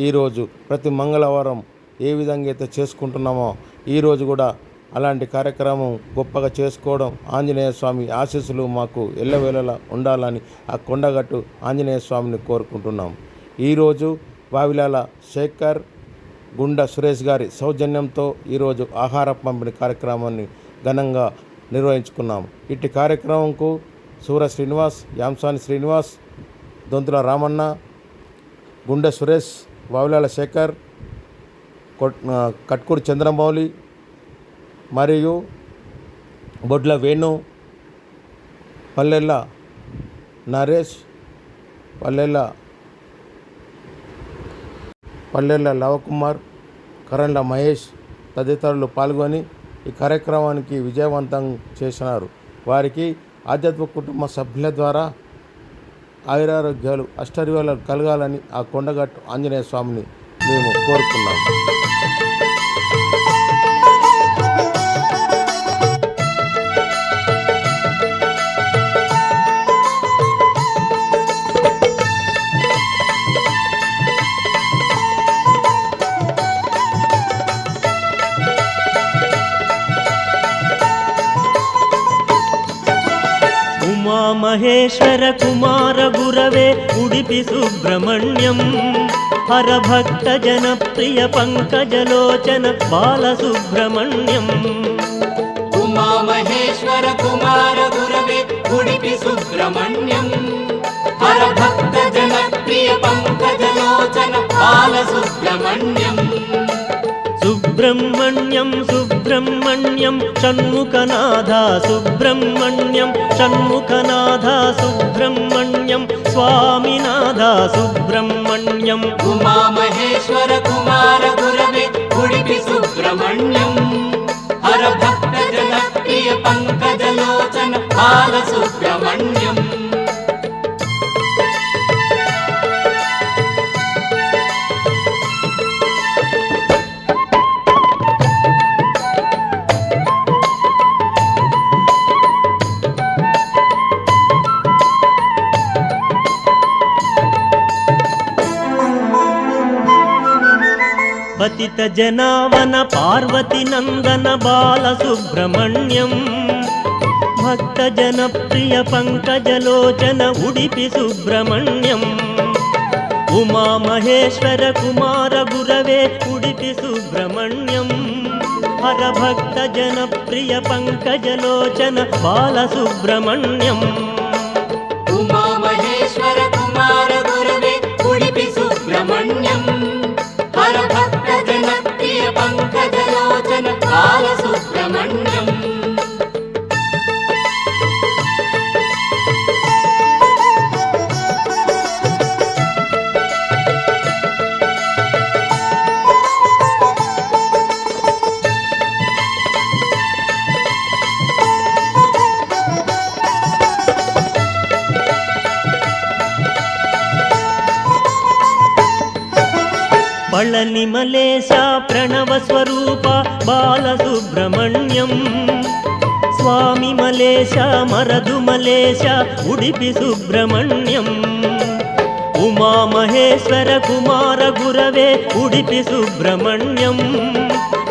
ఈరోజు ప్రతి మంగళవారం ఏ విధంగా అయితే చేసుకుంటున్నామో ఈరోజు కూడా అలాంటి కార్యక్రమం గొప్పగా చేసుకోవడం, ఆంజనేయ స్వామి ఆశీస్సులు మాకు ఎల్లవేళలా ఉండాలని ఆ కొండగట్టు ఆంజనేయ స్వామిని కోరుకుంటున్నాం. ఈరోజు వావిలాల శేఖర్, గుండా సురేష్ గారి సౌజన్యంతో ఈరోజు ఆహార పంపిణీ కార్యక్రమాన్ని ఘనంగా నిర్వహించుకున్నాం. ఇట్టి కార్యక్రమంకు సూర శ్రీనివాస్, యాంసాని శ్రీనివాస్, దొంతుల రామన్న, గుండె సురేష్, వావిలాల శేఖర్, కట్కూరు చంద్రమౌళి మరియు బొడ్ల వేణు, పల్లెల్ల నరేష్, పల్లెల్ల లవకుమార్, కరణ్ల మహేష్ తదితరులు పాల్గొని ఈ కార్యక్రమానికి విజయవంతం చేసినారు. వారికి ఆధ్యాత్మిక కుటుంబ సభ్యుల ద్వారా ఆయురారోగ్యాలు అష్టైశ్వర్యాలు కలగాలని ఆ కొండగట్టు ఆంజనేయ స్వామిని మేము కోరుకున్నాము. మహేశ్వర కుమార గురవే ఉడిపి సుబ్రహ్మణ్యం, హరభక్త జనప్రియ పంకజలోచన బాలసుబ్రహ్మణ్యం. ఉమా మహేశ్వర కుమార గురవే ఉడిపి సుబ్రహ్మణ్యం, హరభక్త జనప్రియ పంకజలోచన బాలసుబ్రహ్మణ్యం. సుబ్రహ్మణ్యం సుబ్రహ్మణ్యం షణ్ముఖనాథ సుబ్రహ్మణ్యం, షణ్ముఖనాథ సుబ్రహ్మణ్యం, స్వామినాథ సుబ్రహ్మణ్యం. ఉమా మహేశ్వర కుమార గురవే ఉడిపి సుబ్రహ్మణ్యం, హరభక్త జనప్రియ పంకజలోచన బాలసుబ్రహ్మణ్యం. పతిత జనావన పార్వతి నందన బాలసుబ్రహ్మణ్యం, భక్త జనప్రియ పంకజలోచన ఉడిపి సుబ్రహ్మణ్యం. ఉమా మహేశ్వర కుమార గురవే ఉడిపి సుబ్రహ్మణ్యం, హరభక్త జనప్రియ పంకజలోచన బాలసుబ్రహ్మణ్యం. ఉమా మహేశ్వర కుమార గురవే ఉడిపి సుబ్రహ్మణ్యం, హరభక్త జనప్రియ పంకజలోచన బాలసుబ్రహ్మణ్యం. పళని మలేశ ప్రణవ స్వరూప బాలసుబ్రహ్మణ్యం, స్వామి మలేశ మరదు మలేశ ఉడిపి సుబ్రహ్మణ్యం. ఉమా మహేశ్వర కుమార గురవే ఉడిపి సుబ్రహ్మణ్యం,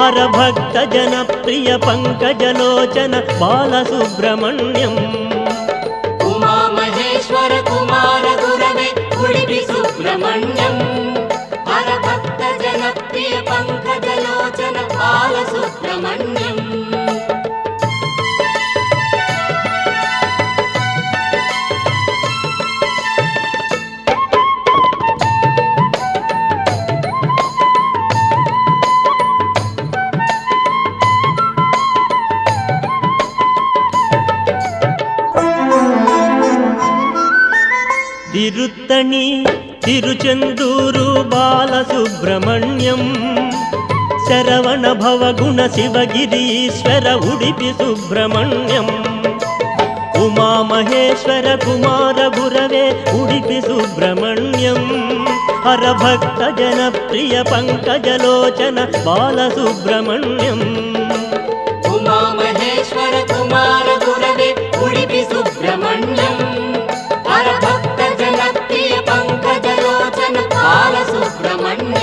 హరభక్త జనప్రియ పంకజలోచన బాలసుబ్రహ్మణ్యం. ఉమా మహేశ్వర కుమార గురవే ఉడిపి సుబ్రహ్మణ్యం, హరభక్త జనప్రియ పంకజలోచన బాలసుబ్రహ్మణ్యం. తిరుత్తణి తిరుచెందూరు బాలసుబ్రహ్మణ్యం, శరవణ భవగుణ శివగిరీశ్వర ఉడిపి సుబ్రహ్మణ్యం. ఉమా మహేశ్వర కుమార గురవే ఉడిపి సుబ్రహ్మణ్యం, హరభక్త జనప్రియ పంకజలోచన బాలసుబ్రహ్మణ్యం. ఉమా మహేశ్వర కుమార గురవే ఉడిపి సుబ్రహ్మణ్యం, హరభక్త జనప్రియ పంకజలోచన బాలసుబ్రహ్మణ్యం.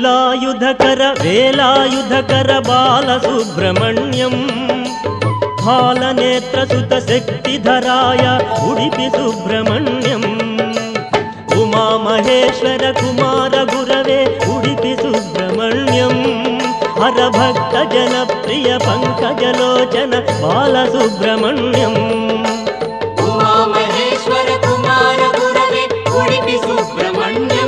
శూలాయుధకర వేలాయుధకర బాలసుబ్రహ్మణ్యం బాలనేత్రసుత శక్తిధరాయ ఉడిపి సుబ్రహ్మణ్యం ఉమామహేశ్వర కుమార గురవే ఉడిపి సుబ్రహ్మణ్యం హరభక్త జనప్రియ పంకజలోచన బాలసుబ్రహ్మణ్యం ఉమామహేశ్వర కుమార గురవే ఉడిపి సుబ్రహ్మణ్యం